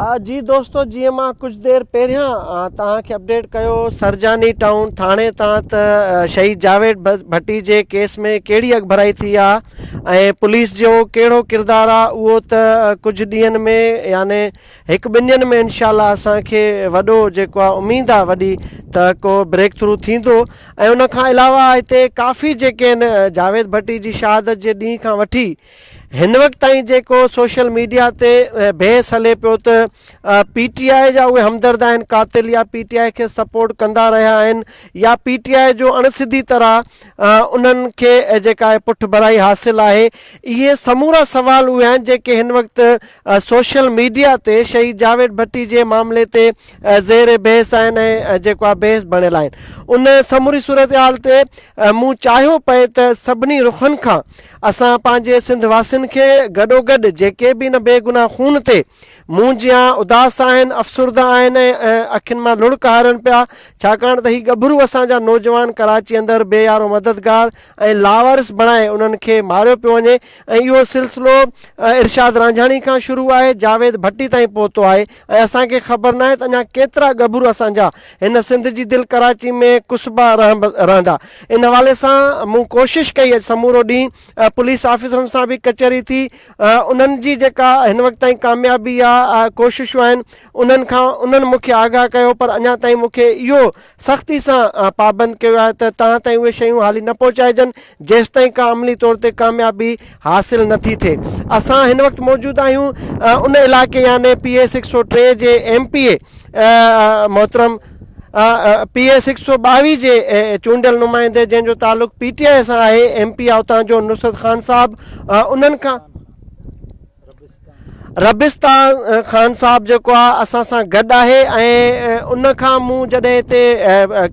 जी दोस्तो, जीअं मां कुछ देर पहिरियां तव्हांखे अपडेट कयो सरजानी टाउन थाणे तां त शहीद जावेद भट्टी जे केस में कहिड़ी अॻभराई थी आहे ऐं पुलिस जो कहिड़ो किरदारु आहे उहो त कुझु ॾींहंनि में याने हिकु ॿिनि ॾींहंनि में इनशाला असांखे वॾो जेको आहे उमेदु आहे वॾी त को ब्रेक थ्रू थींदो। ऐं उन खां अलावा हिते काफ़ी जेके आहिनि जावेद भट्टी जी शहादत जे ॾींहं खां वठी हिन वक़्तु ताईं जेको सोशल मीडिया ते बहस हले पियो त PTI जा उहे हमदर्द आहिनि कातिल या PTI खे सपोर्ट कंदा रहिया आहिनि या PTI जो अणसिधी तरह उन्हनि खे जेका आहे पुठ भराई हासिलु आहे। इहे समूरा सवाल उहे आहिनि जेके हिन वक़्तु सोशल मीडिया ते शहीद जावेद भट्टी जे मामले ते ज़ेर बहस आहिनि ऐं जेको आहे बहस बणियल आहिनि। उन समूरी सूरत हाल ते मूं चाहियो पए त सभिनी रुखनि खां असां पंहिंजे सिंध वासियुनि खे गॾोगॾु जेके बि न बेगुनाह खून ते मुंहुं जियां उदास आहिनि अफ़सुरदा आहिनि ऐं अखियुनि मां लुढ़क हारनि पिया, छाकाणि त ही गभरू असांजा नौजवान कराची अंदरि बेयारो मददगार ऐं लावारिस बणाए उन्हनि खे मारियो पियो वञे ऐं इहो सिलसिलो इरशाद रांझाणी खां शुरू आहे जावेद भट्टी ताईं पहुतो आहे ऐं असांखे ख़बर न आहे त अञा केतिरा गभरू असांजा हिन सिंध जी दिलि कराची में कुसबा रहंदा। इन हवाले सां मूं कोशिशि कई आहे समूरो ॾींहुं पुलिस ऑफिसरनि सां बि कचहरी थी, उन्हनि जी जेका हिन वक़्तु ताईं कामयाबी आहे कोशिशूं आहिनि उन्हनि मूंखे आगाह कयो, पर अञा ताईं मूंखे इहो सख़्ती सां पाबंद कयो आहे त तव्हां ताईं उहे शयूं हाली न पहुचाइजनि जेसि ताईं का अमली तौर ते कामयाबी हासिलु नथी थिए। असां हिन वक़्तु मौजूदु आहियूं उन इलाइक़े याने PA 603 जे MPA मोहतरम PA 622 जे चूंडियल नुमाइंदे जंहिंजो तालुक़ु PTI सां आहे MP आहे उतां जो नुसरत ख़ान साहब, उन्हनि खां रबिस्तान ख़ान साहब जेको आहे असां सां गॾु आहे ऐं उन खां मूं जॾहिं हिते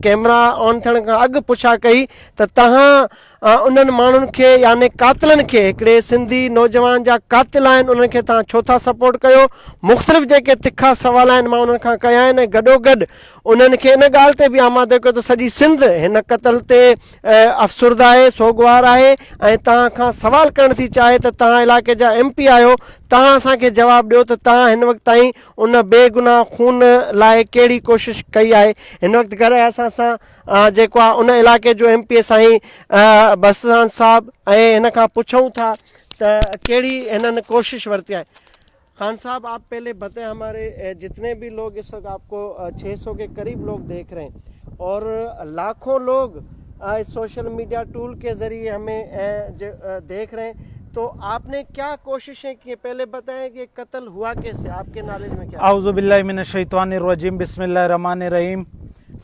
कैमरा ऑन थियण खां अॻु पुछा कई त तव्हां उन्हनि माण्हुनि खे याने कातिलनि खे हिकिड़े सिंधी नौजवान जा कातिल आहिनि उन्हनि खे तव्हां छो था सपोर्ट कयो, मुख़्तलिफ़ जेके तिखा सवाल आहिनि मां उन्हनि खां कया आहिनि ऐं गॾोगॾु उन्हनि खे इन ॻाल्हि ते बि आमादे कयो त सॼी सिंध हिन क़तल ते अफ़सुरदा आहे सोगवार आहे ऐं तव्हां खां सवाल करणु थी चाहे त तव्हां इलाइक़े जा MP आहियो, तव्हां असांखे जवाबु ॾियो त तव्हां हिन वक़्तु ताईं उन बेगुनाह खून लाइ कहिड़ी कोशिशि कई आहे। हिन वक़्तु घर असां सां जेको आहे उन इलाइक़े जो MP साईं बसरान साहब ऐं हिन खां पुछूं था त कहिड़ी हिननि कोशिश वरिती आहे। खान साहब, आप पहले बताएं हमारे जितने भी लोग इस वक्त आपको 600 के करीब लोग देख रहे हैं और लाखों लोग इस सोशल मीडिया टूल के ज़रिए हमें देख रहे हैं, तो आपने क्या कोशिशें की, पहले बताएं कि कत्ल हुआ कैसे, आपके नॉलेज में क्या? औज़ु बिल्लाहि मिनश शैतानिर रजीम, बिस्मिल्लाहिर रहमानिर रहीम।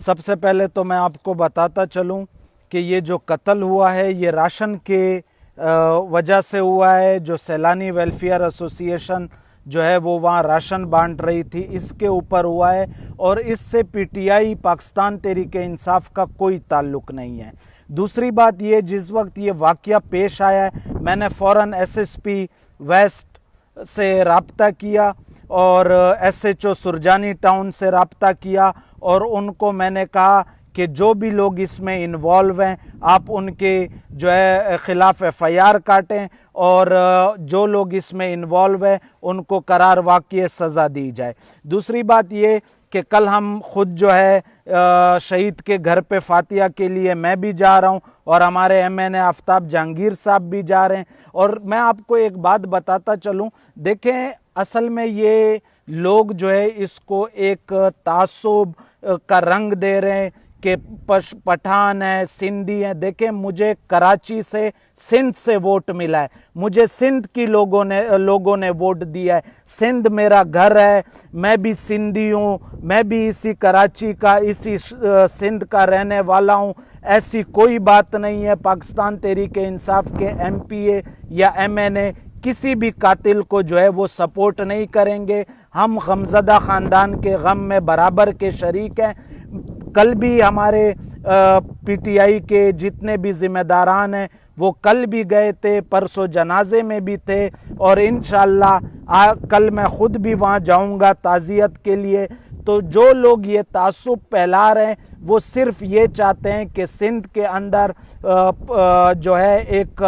सबसे पहले तो मैं आपको बताता चलूं कि ये जो कत्ल हुआ है ये राशन के वजह से हुआ है। जो सैलानी वेलफेयर एसोसिएशन जो है वो वहाँ राशन बांट रही थी, इसके ऊपर हुआ है और इससे PTI पाकिस्तान तहरीक इंसाफ का कोई ताल्लुक़ नहीं है। दूसरी बात ये, जिस वक्त ये वाक़या पेश आया है मैंने फ़ौरन SSP वेस्ट से रब्ता किया और SHO सुरजानी टाउन से रब्ता किया और उनको मैंने कहा कि जो भी लोग इसमें इन्वॉल्व हैं आप उनके जो है ख़िलाफ़ FIR काटें और जो लोग इसमें इन्वॉल्व हैं उनको करार वाक़ई सज़ा दी जाए। दूसरी बात ये कि कल हम खुद जो है शहीद के घर पे फातिया के लिए मैं भी जा रहा हूँ और हमारे MNA आफ्ताब जहांगीर साहब भी जा रहे हैं। और मैं आपको एक बात बताता चलूँ, देखें असल में ये लोग जो है इसको एक तासुब का रंग दे रहे हैं कि पठान है, सिंधी है। देखें मुझे कराची से सिंध से वोट मिला है, मुझे सिंध की लोगों ने वोट दिया है, सिंध मेरा घर है, मैं भी सिंधी हूँ, मैं भी इसी कराची का इसी सिंध का रहने वाला हूँ। ऐसी कोई बात नहीं है। पाकिस्तान तहरीक इंसाफ के MPA या MNA किसी भी कातिल को जो है वो सपोर्ट नहीं करेंगे। हम गमज़दा ख़ानदान के गम में बराबर के शरीक हैं। कल भी हमारे PTI के जितने भी ज़िम्मेदारान हैं वो कल भी गए थे, परसों जनाजे में भी थे और इंशाअल्लाह कल मैं ख़ुद भी वहाँ जाऊँगा ताज़ियत के लिए। तो जो लोग ये तासुब फैला रहे हैं वो सिर्फ ये चाहते हैं कि सिंध के अंदर जो है एक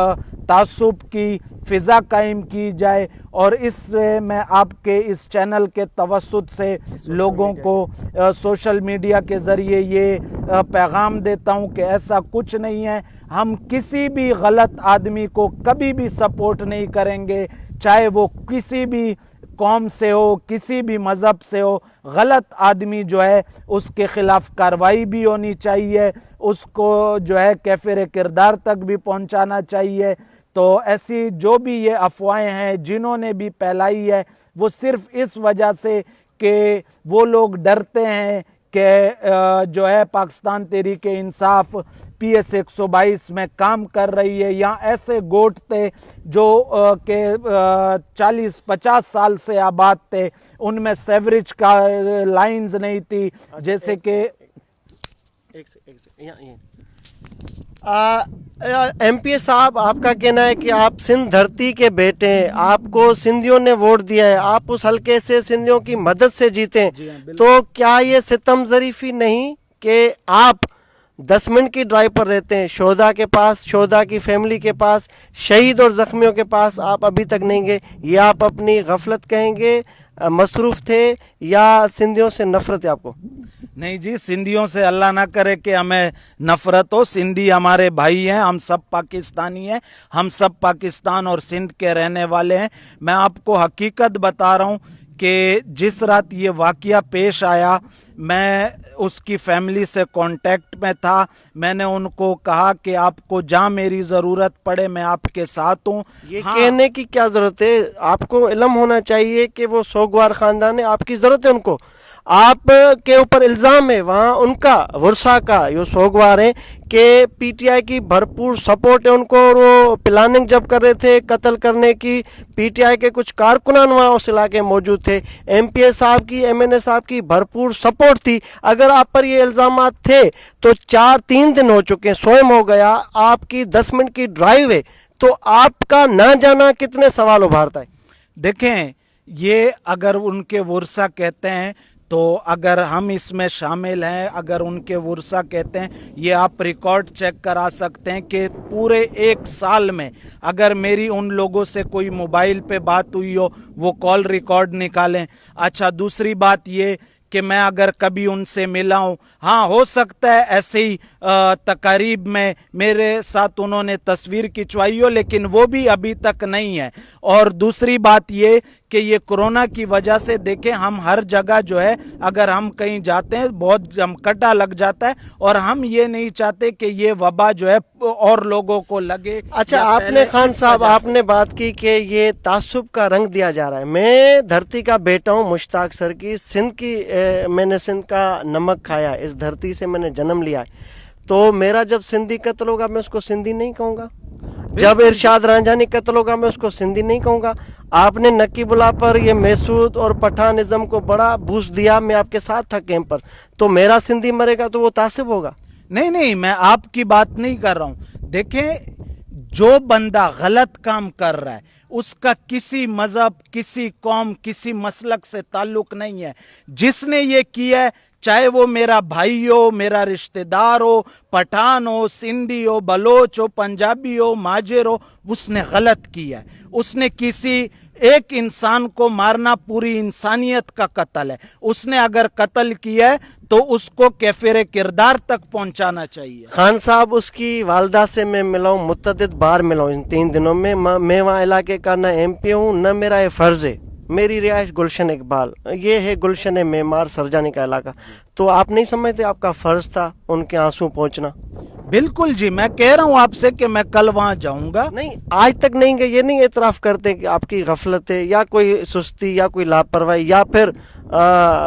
तासुब की फ़िज़ा कायम की जाए। और इससे मैं आपके इस चैनल के तवस्सुत से लोगों को सोशल मीडिया के ज़रिए ये पैगाम देता हूँ कि ऐसा कुछ नहीं है। हम किसी भी गलत आदमी को कभी भी सपोर्ट नहीं करेंगे, चाहे वो किसी भी कौम से हो, किसी भी मज़हब से हो। गलत आदमी जो है उसके ख़िलाफ़ कार्रवाई भी होनी चाहिए, उसको जो है कैफ़िर किरदार तक भी पहुंचाना चाहिए। तो ऐसी जो भी ये अफवाहें हैं जिन्होंने भी फैलाई है, वो सिर्फ़ इस वजह से कि वो लोग डरते हैं कि जो है पाकिस्तान तहरीक इंसाफ PS 122 में काम कर रही है, या ऐसे गोट थे जो के 40-50 साल से आबाद थे, उनमें सेवरेज का लाइंस नहीं थी, जैसे कि MP साहब, आपका कहना है कि आप सिंध धरती के बेटे हैं, आपको सिंधियों ने वोट दिया है, आप उस हलके से सिंधियों की मदद से जीते हैं, तो क्या ये सितम ज़रीफ़ी नहीं कि आप 10 मिनट की ड्राइव पर रहते हैं, शोहदा के पास, शोहदा की फैमिली के पास, शहीद और ज़ख्मियों के पास आप अभी तक नहीं गए? ये आप अपनी गफलत कहेंगे, मसरूफ़ थे, या सिंधियों से नफ़रत है आपको? नहीं जी, सिंधियों से अल्लाह ना करे कि हमें नफ़रत हो। सिंधी हमारे भाई हैं, हम सब पाकिस्तानी हैं, हम सब पाकिस्तान और सिंध के रहने वाले हैं। मैं आपको हकीकत बता रहा हूँ कि जिस रात ये वाक़या पेश आया, मैं उसकी फैमिली से कांटेक्ट में था। मैंने उनको कहा कि आपको जहाँ मेरी ज़रूरत पड़े मैं आपके साथ हूँ। ये कहने की क्या ज़रूरत है? आपको इल्म होना चाहिए कि वो सोगवार ख़ानदान है, आपकी ज़रूरत है उनको। आप के ऊपर इल्ज़ाम है वहाँ उनका वर्षा का, यो सोगवार है कि PTI की भरपूर सपोर्ट है उनको, और वो प्लानिंग जब कर रहे थे कत्ल करने की, PTI के कुछ कारकुनान वहाँ उस इलाके में मौजूद थे, MPA साहब की, MNA साहब की भरपूर सपोर्ट थी। अगर आप पर ये इल्ज़ामात थे तो 3 दिन हो चुके हैं, स्वयं हो गया, आपकी 10 मिनट की ड्राइव है, तो आपका ना जाना कितने सवाल उभारता है? देखें, ये अगर उनके वर्षा कहते हैं तो अगर हम इसमें शामिल हैं, अगर उनके वर्षा कहते हैं, ये आप रिकॉर्ड चेक करा सकते हैं कि पूरे 1 साल में अगर मेरी उन लोगों से कोई मोबाइल पे बात हुई हो, वो कॉल रिकॉर्ड निकालें। अच्छा, दूसरी बात ये कि मैं अगर कभी उनसे मिला हूँ, हाँ हो सकता है ऐसे ही तकारीब में मेरे साथ उन्होंने तस्वीर खिंचवाई हो, लेकिन वो भी अभी तक नहीं है। और दूसरी बात ये कि ये कोरोना की वजह से देखें, हम हर जगह जो है अगर हम कहीं जाते हैं बहुत जमकटा लग जाता है, और हम ये नहीं चाहते कि ये वबा जो है और लोगों को लगे। अच्छा, आपने खान साहब आपने बात की कि ये तासुब का रंग दिया जा रहा है। मैं धरती का बेटा हूँ, मुश्ताक सर की, सिंध की, मैंने सिंध का नमक खाया, इस धरती से मैंने जन्म लिया है, तो मेरा जब सिंधी कत्ल होगा मैं उसको सिंधी नहीं कहूँगा, जब इरशाद रांझानी कत्ल होगा मैं उसको सिंधी नहीं कहूँगा। आपने नकीबुल्लाह पर ये मैसूद और पठानिज़म को बड़ा बूस्ट दिया, मैं आपके साथ था कैंप पर, तो मेरा सिंधी मरेगा तो वो तासिब होगा? नहीं नहीं, मैं आपकी बात नहीं कर रहा हूँ। देखें, जो बंदा गलत काम कर रहा है उसका किसी मजहब, किसी कौम, किसी मसलक से ताल्लुक नहीं है। जिसने ये किया है, चाहे वो मेरा भाई हो, मेरा रिश्तेदार हो, पठान हो, सिंधी हो, बलोच हो, पंजाबी हो, माजिर हो, उसने गलत किया है। उसने किसी एक इंसान को मारना पूरी इंसानियत का कत्ल है। उसने अगर कत्ल किया है तो उसको कैफिर किरदार तक पहुंचाना चाहिए। खान साहब, उसकी वालदा से मैं मिला हूँ, मुतअद्दिद बार मिला हूँ इन 3 दिनों में। मैं वहाँ इलाके का न MP हूँ, न मेरा ये फ़र्ज़ है। मेरी रिहाइश गुलशन इकबाल, ये है गुलशन मेमार सरजानी का इलाका। तो आप नहीं समझते आपका फ़र्ज़ था उनके आंसू पहुँचना? बिल्कुल जी, मैं कह रहा हूँ आपसे कि मैं कल वहाँ जाऊँगा। नहीं, आज तक नहीं गए, ये नहीं एतराफ़ करते कि आपकी गफलत है या कोई सुस्ती या कोई लापरवाही, या फिर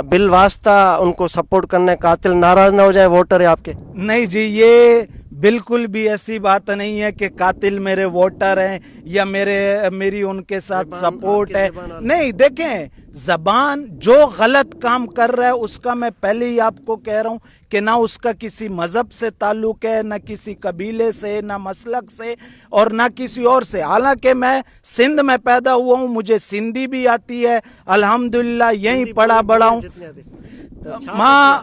बिलवास्ता उनको सपोर्ट करने, कातिल नाराज़ ना हो जाए वोटर है आपके? नहीं जी, ये बिल्कुल भी ऐसी बात नहीं है कि कातिल मेरे वोटर हैं या मेरी उनके साथ सपोर्ट है। नहीं, देखें, ज़बान जो गलत काम कर रहा है उसका मैं पहले ही आपको कह रहा हूँ कि ना उसका किसी मज़हब से ताल्लुक़ है, ना किसी कबीले से, ना मसलक से, और ना किसी और से। हालांकि मैं सिंध में पैदा हुआ हूँ, मुझे सिंधी भी आती है, अल्हम्दुलिल्लाह यहीं पढ़ा बड़ा हूँ। मां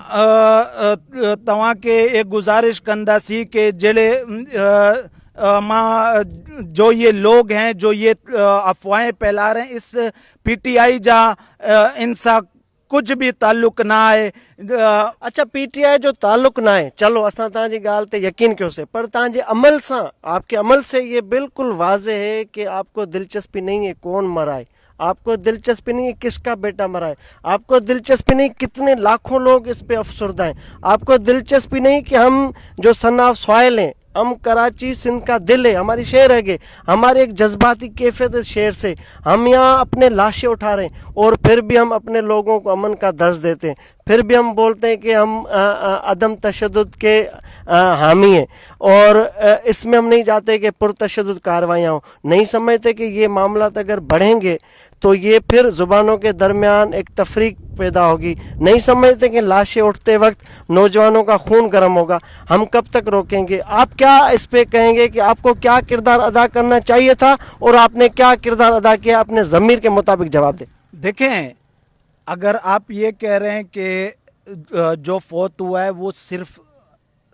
तव्हांखे एक गुज़ारिश कंदासीं कि जहिड़े जो ये लोग हैं जो ये अफवाहें फैला रहे हैं, इस पीटीआई जहाँ इनसा कुछ भी ताल्लुक ना आहे। अच्छा, पीटीआई जो ताल्लुक ना आहे, चलो असां तव्हांजी ॻाल्हि ते यकीन कयोसीं, पर तव्हांजे अमल सां, आपके अमल से ये बिल्कुल वाज़े है कि आपको दिलचस्पी नहीं है कौन मरा है, आपको दिलचस्पी नहीं है किसका बेटा मरा है, आपको दिलचस्पी नहीं कितने लाखों लोग इस पे अफसरदा हैं, आपको दिलचस्पी नहीं कि हम जो सन ऑफ सॉइल हैं, हम कराची सिंध का दिल है, हमारी शहर है कि हमारे एक जज्बाती कैफियत है शहर से, हम यहाँ अपने लाशें उठा रहे हैं और फिर भी हम अपने लोगों को अमन का दर्ज देते हैं, फिर भी हम बोलते हैं कि हम अदम तशद्दुद के हामी हैं, और इसमें हम नहीं चाहते कि पुरतशद्दुद कार्रवाइयाँ हों, नहीं समझते कि ये मामला अगर बढ़ेंगे तो ये फिर ज़ुबानों के दरमियान एक तफरीक पैदा होगी, नहीं समझते कि लाशें उठते वक्त नौजवानों का खून गर्म होगा, हम कब तक रोकेंगे? आप क्या इस पे कहेंगे कि आपको क्या किरदार अदा करना चाहिए था और आपने क्या किरदार अदा किया? अपने ज़मीर के मुताबिक जवाब दें। देखें, अगर आप ये कह रहे हैं कि जो फौत हुआ है वो सिर्फ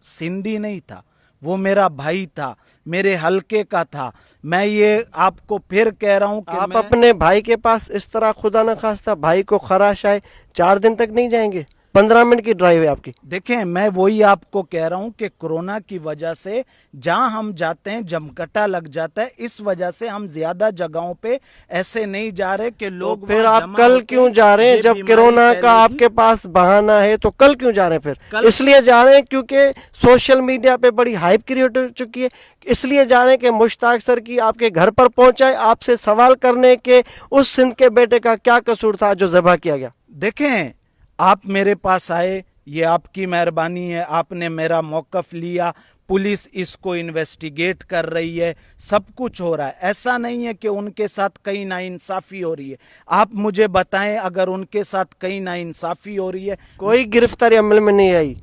सिंधी नहीं था, वो मेरा भाई था, मेरे हलके का था, मैं ये आपको फिर कह रहा हूँ कि आप अपने भाई के पास इस तरह खुदा न खास्ता भाई को खराश आए 4 दिन तक नहीं जाएंगे? 15 मिनट की ड्राइव है आपकी। देखें, मैं वही आपको कह रहा हूं कि कोरोना की वजह से जहां हम जाते हैं जमकटा लग जाता है, इस वजह से हम ज्यादा जगहों पे ऐसे नहीं जा रहे कि लोग तो फिर वहां आप जमा कल होके क्यों जा रहे हैं? ये जब बीमारी कोरोना का फैलेगी। आपके पास बहाना है तो कल क्यों जा रहे हैं? फिर इसलिए जा रहे हैं क्योंकि सोशल मीडिया पे बड़ी हाइप क्रिएट हो चुकी है, इसलिए जा रहे हैं कि मुश्ताक सर की आपके घर पर पहुंचाए, आपसे सवाल करने के उस सिंध के बेटे का क्या कसूर था जो ज़बह किया गया? देखें, आप मेरे पास आए, ये आपकी मेहरबानी है, आपने मेरा मौक़िफ़ लिया, पुलिस इसको इन्वेस्टिगेट कर रही है, सब कुछ हो रहा है, ऐसा नहीं है कि उनके साथ कहीं नाइंसाफ़ी हो रही है। आप मुझे बताएं, अगर उनके साथ कहीं नाइंसाफ़ी हो रही है। कोई गिरफ्तारी अमल में नहीं आई,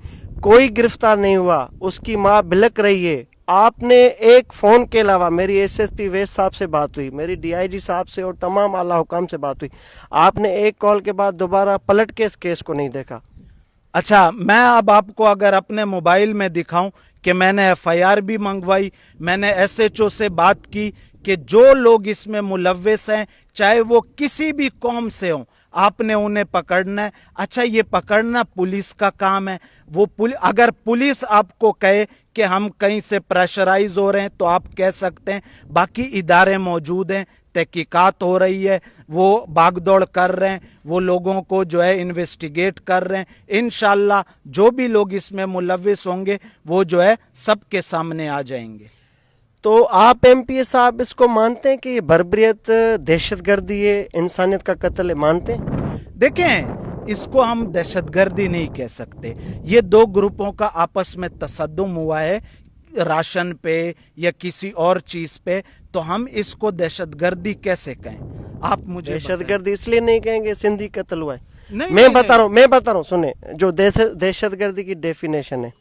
कोई गिरफ्तार नहीं हुआ, उसकी माँ बिलक रही है। आपने एक फ़ोन के अलावा, मेरी एसएसपी वेस साहब से बात हुई, मेरी डीआईजी साहब से और तमाम आला हुकाम से बात हुई, आपने एक कॉल के बाद दोबारा पलट के इस केस को नहीं देखा। अच्छा, मैं अब आपको अगर अपने मोबाइल में दिखाऊं कि मैंने एफआईआर भी मंगवाई, मैंने एसएचओ से बात की कि जो लोग इसमें मुलव्वस हैं, चाहे वो किसी भी कौम से हों, आपने उन्हें पकड़ना है। अच्छा, ये पकड़ना पुलिस का काम है। वो अगर पुलिस आपको कहे कि हम कहीं से प्रेशराइज हो रहे हैं तो आप कह सकते हैं, बाकी इदारे मौजूद हैं, तहकीकात हो रही है, वो भागदौड़ कर रहे हैं, वो लोगों को जो है इन्वेस्टिगेट कर रहे हैं। इंशाल्लाह जो भी लोग इसमें मुलव्वस होंगे वो जो है सबके सामने आ जाएंगे। तो आप एमपीए साहब इसको मानते हैं कि ये बर्बरियत, दहशतगर्दी है, इंसानियत का कत्ल है, मानते हैं? देखें, इसको हम दहशतगर्दी नहीं कह सकते। ये दो ग्रुपों का आपस में तसद्दुम हुआ है राशन पे या किसी और चीज पे, तो हम इसको दहशतगर्दी कैसे कहें? आप मुझे दहशतगर्दी इसलिए नहीं कहेंगे सिंधी कत्ल हुआ है। नहीं, मैं बता रहा हूँ, सुने, जो दहशतगर्दी की डेफिनेशन है,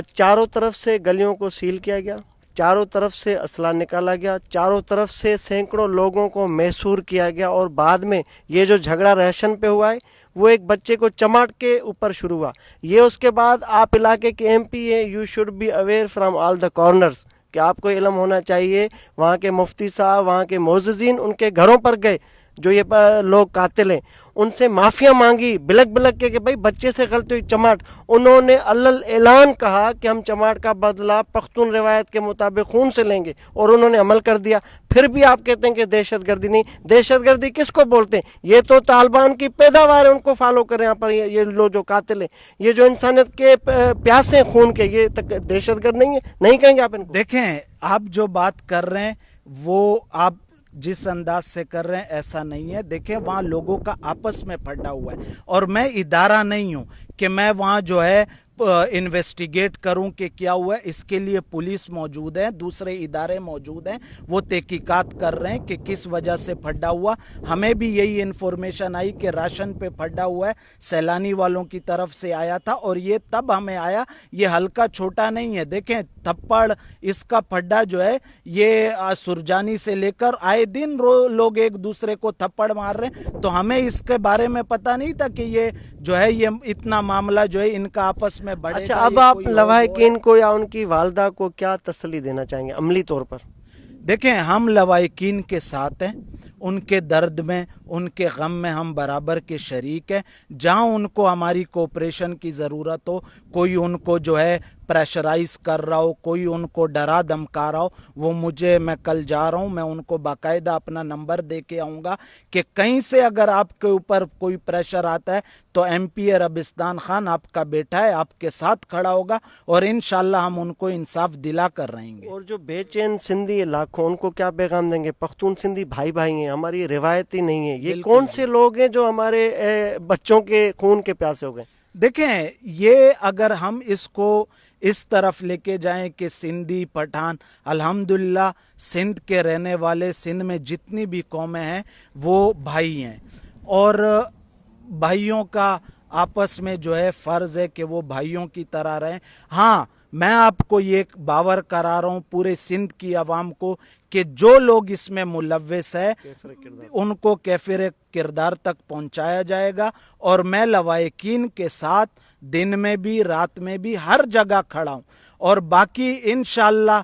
चारों तरफ से गलियों को सील किया गया, चारों तरफ से असला निकाला गया, चारों तरफ से सैकड़ों लोगों को मैसूर किया गया, और बाद में ये जो झगड़ा राशन पे हुआ है वो एक बच्चे को चमाट के ऊपर शुरू हुआ। ये उसके बाद आप इलाके के एमपी हैं, you should be aware from all the corners, कि आपको इल्म होना चाहिए। वहाँ के मुफ्ती साहब, वहाँ के मोअज़्ज़िज़ीन उनके घरों पर गए, जो ये लोग कातिल हैं, उनसे माफ़िया मांगी बिलक बिलक के कि भाई बच्चे से गलती हुई, चमाट। उन्होंने अल्ल ऐलान कहा कि हम चमाट का बदला पख्तून रिवायत के मुताबिक खून से लेंगे, और उन्होंने अमल कर दिया। फिर भी आप कहते हैं कि दहशतगर्दी नहीं। दहशतगर्दी किसको बोलते हैं? ये तो तालिबान की पैदावार है, उनको फॉलो करें। यहाँ पर ये लोग जो कातिल हैं, ये जो इंसानियत के प्यासे खून के, ये दहशतगर्द नहीं है? नहीं कहेंगे आप इनको? देखें, आप जो बात कर रहे हैं वो आप जिस अंदाज से कर रहे हैं ऐसा नहीं है। देखें, वहाँ लोगों का आपस में फटा हुआ है, और मैं इदारा नहीं हूँ कि मैं वहाँ जो है इन्वेस्टिगेट करूं कि क्या हुआ है। इसके लिए पुलिस मौजूद है, दूसरे इदारे मौजूद हैं, वो तहकीकात कर रहे हैं कि किस वजह से फटा हुआ। हमें भी यही इन्फॉर्मेशन आई कि राशन पे फटा हुआ है, सैलानी वालों की तरफ से आया था, और ये तब हमें आया। ये हल्का छोटा नहीं है। देखें, थप्पड़ इसका फड्डा जो है ये सुरजानी से लेकर आए दिन लोग एक दूसरे को थप्पड़ मार रहे हैं, तो हमें इसके बारे में पता नहीं था कि ये जो है ये इतना मामला जो है इनका आपस में बढ़ेगा। अच्छा, अब ये आप कोई और लवाहिकीन को या उनकी वालदा को क्या तसल्ली देना चाहेंगे अमली तौर पर? देखें, हम लवाहिकीन के साथ हैं, उनके दर्द में, उनके गम में हम बराबर के शरीक हैं। जहां उनको हमारी कोऑपरेशन की ज़रूरत हो, कोई उनको जो है प्रेशराइज कर रहा हो, कोई उनको डरा धमका रहा हो, वो मुझे, मैं कल जा रहा हूँ, मैं उनको बाकायदा अपना नंबर दे के आऊँगा कि कहीं से अगर आपके ऊपर कोई प्रेशर आता है तो MP रबिस्तान खान आपका बेटा है, आपके साथ खड़ा होगा और इंशाल्लाह हम उनको इंसाफ दिला कर रहेंगे। और जो बेचैन सिंधी लाखों, उनको क्या पैगाम देंगे? पख्तून सिंधी भाई भाई हैं, हमारी रिवायत ही नहीं है। ये कौन से लोग हैं जो हमारे बच्चों के खून के प्यासे हो गए? देखें, ये अगर हम इसको इस तरफ लेके जाएं कि सिंधी पठान, अल्हम्दुलिल्लाह सिंध के रहने वाले, सिंध में जितनी भी कौमें हैं वो भाई हैं और भाइयों का आपस में जो है फ़र्ज़ है कि वो भाइयों की तरह रहें। हाँ, मैं आपको ये बावर करा रहा हूँ पूरे सिंध की आवाम को कि जो लोग इसमें मुलव्वस है उनको कैफिर किरदार तक पहुंचाया जाएगा और मैं लवाहिकीन के साथ दिन में भी रात में भी हर जगह खड़ा हूं और बाकी इंशाअल्लाह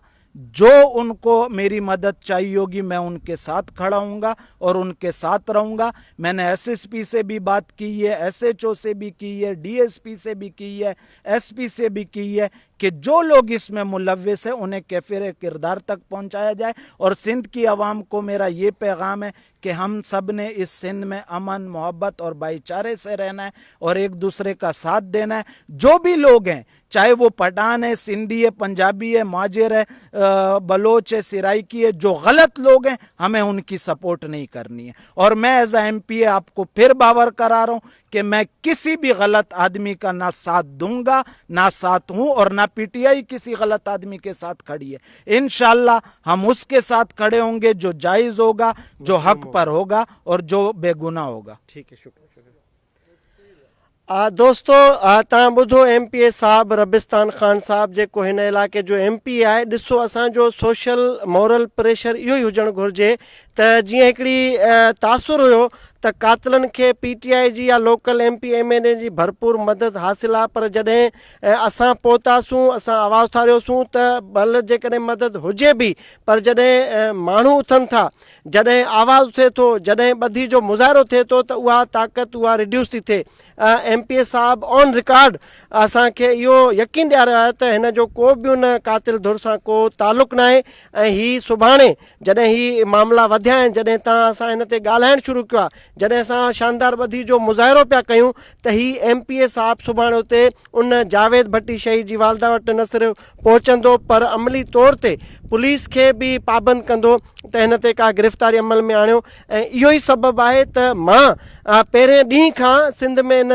जो उनको मेरी मदद चाहिए होगी मैं उनके साथ खड़ा हूँगा और उनके साथ रहूँगा। मैंने SSP से भी बात की है, SHO से भी की है, DSP से भी की है, SP से भी की है कि जो लोग इसमें मुलव्वस है उन्हें कैफिर किरदार तक पहुंचाया जाए। और सिंध की आवाम को मेरा ये पैगाम है कि हम सब ने इस सिंध में अमन, मोहब्बत और भाईचारे से रहना है और एक दूसरे का साथ देना है। जो भी लोग हैं, चाहे वो पठान है, सिंधी है, पंजाबी है, माजिर है, बलोच है, सिराइकी है, जो गलत लोग हैं हमें उनकी सपोर्ट नहीं करनी है। और मैं एज ए MP आपको फिर बावर करा रहा हूँ कि मैं किसी भी गलत आदमी का ना साथ दूंगा, ना साथ हूँ और ना PTI किसी गलत आदमी के साथ खड़ी है। इंशाल्लाह हम उसके साथ खड़े होंगे जो जायज़ होगा, जो हक पर होगा और जो बेगुनाह होगा। ठीक है, शुक्रिया। दोस्तों, तव्हां ॿुधो MPA साहब रबिस्तान खान साहब जेको हिन इलाइक़े जो MP आहे। ॾिसो, असांजो सोशल मॉरल प्रेशर इहो ई हुजणु घुरिजे त जीअं हिकिड़ी तासुर हुयो त कातिलनि खे PTI जी या लोकल MP MLA जी भरपूर मदद हासिल आहे, पर जॾहिं असां पहुतासूं, असां आवाज़ उथारियोसीं त भले जेकॾहिं मदद हुजे बि, पर जॾहिं माण्हू उथनि था, जॾहिं आवाज़ उथे थो, जॾहिं ॿधी जो मुज़ाहिरो थिए थो त उहा ताक़त उहा रिड्यूस थी थिए। MPA साहब ऑन रिकॉर्ड असांखे इहो यकीन ॾियारियो आहे त हिन जो को बि उन कातिल धुर सां को तालुक़ न आहे ऐं हीअ सुभाणे जॾहिं हीअ मामला वधिया आहिनि, जॾहिं असां हिन ते ॻाल्हाइणु शुरू कयो आहे, जॾहिं असां शानदार ॿधी जो मुज़ाहिरो पिया कयूं त हीअ MPA साहब सुभाणे उते उन जावेद भट्टी शहीद जी वालदा वटि न सिर्फ़ु पहुचंदो पर अमली तौर ते पुलिस खे बि पाबंद कंदो त हिन ते का गिरफ़्तारी अमल में आणियो। ऐं इहो ई सबबु आहे त मां पहिरें ॾींहं खां सिंध में हिन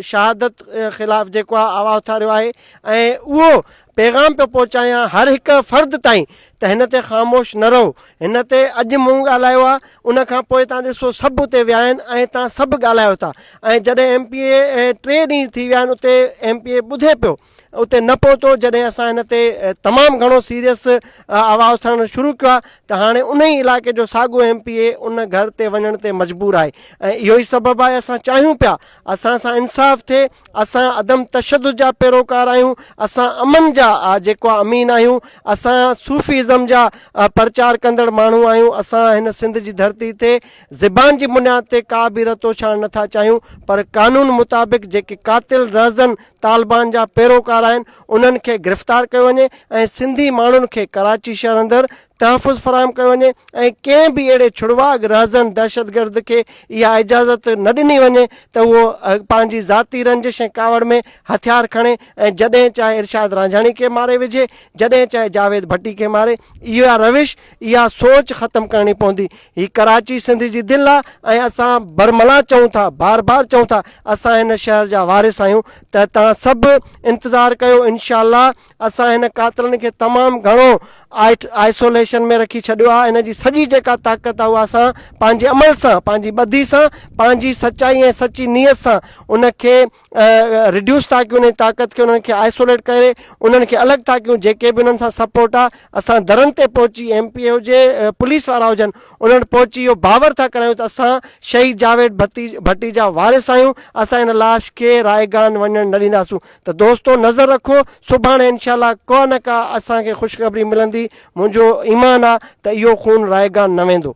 शहादत ख़िलाफ़ु जेको आहे आवाज़ उथारियो आहे ऐं उहो पैगाम पियो पहुचायां हर हिकु फ़र्द ताईं त हिन ते ख़ामोश न रहो। हिन ते अॼु मूं ॻाल्हायो आहे, उन खां पोइ तव्हां ॾिसो सभु उते विया आहिनि ऐं तव्हां सभु ॻाल्हायो था। ऐं जॾहिं MPA 3 ॾींहं थी विया आहिनि उते MPA ॿुधे पियो, उते न पहुतो, जॾहिं असां हिन ते तमामु घणो सीरियस आवाज़ उथारणु शुरू कयो आहे त हाणे उन ई इलाइक़े जो साॻियो MPA उन घर ते वञण ते मजबूर आहे। ऐं इहो ई सबबु आहे असां चाहियूं पिया असां सां इंसाफ़ थिए। असां अदम तशद्दुद जा पैरोकार आहियूं, असां अमन जा जेको आहे अमीन आहियूं, असां सूफ़ीज़म जा प्रचार कंदड़ माण्हू आहियूं। असां हिन सिंध जी धरती ते ज़बान जी बुनियाद ते का बि रतो छाण नथा चाहियूं, पर कानून मुताबिक़ जेके कातिल रहज़न तालिबान जा पैरोकार आहिनि उन्हनि खे गिरफ़्तार कयो वञे ऐं सिंधी माण्हुनि खे कराची शहर अंदरि तहफ़ुज़ फ़राहम कयो वञे ऐं कंहिं बि अहिड़े छुड़वाग रहज़न दहशतगर्द खे इहा इजाज़त न ॾिनी वञे त उहो पंहिंजी ज़ाती रंजिश ऐं कावड़ में हथियार खणे ऐं जॾहिं चाहे इरशाद रांझाणी खे मारे विझे, जॾहिं चाहे जावेद भट्टी खे मारे। इहा रविश, इहा सोच ख़तमु करणी पवंदी। हीअ कराची सिंध जी दिलि आहे ऐं असां बरमला चऊं था, बार बार चऊं था असां हिन शहर जा वारिस आहियूं। त तव्हां सभु इंतज़ारु कयो, इंशाअल्लाह असां हिन कातिलनि खे तमामु घणो आइसोलेशन पोजीशन में रखी छॾियो आहे। इन जी सॼी जेका ताक़त आहे उहा असां पंहिंजे अमल सां, पंहिंजी ॿधी सां, पंहिंजी सचाई ऐं सची नीयत सां उनखे रिड्यूस था कयूं, उन ताक़त खे उन्हनि खे आइसोलेट करे उन्हनि खे अलॻि था कयूं। जेके बि उन्हनि सां सपोर्ट आहे असां दरनि ते पहुची, MP हुजे, पुलिस वारा हुजनि, उन्हनि पहुची इहो बावर था करायूं त असां शहीद जावेद भट्टी जा वारिस आहियूं, असां इन लाश खे रायगान वञणु न ॾींदासूं। त दोस्तो नज़र रखो, सुभाणे इंशाल्लाह को न का असांखे ख़ुशख़बरी मिलंदी। मुंहिंजो ईमान आहे त इहो खून रायगान न वेंदो।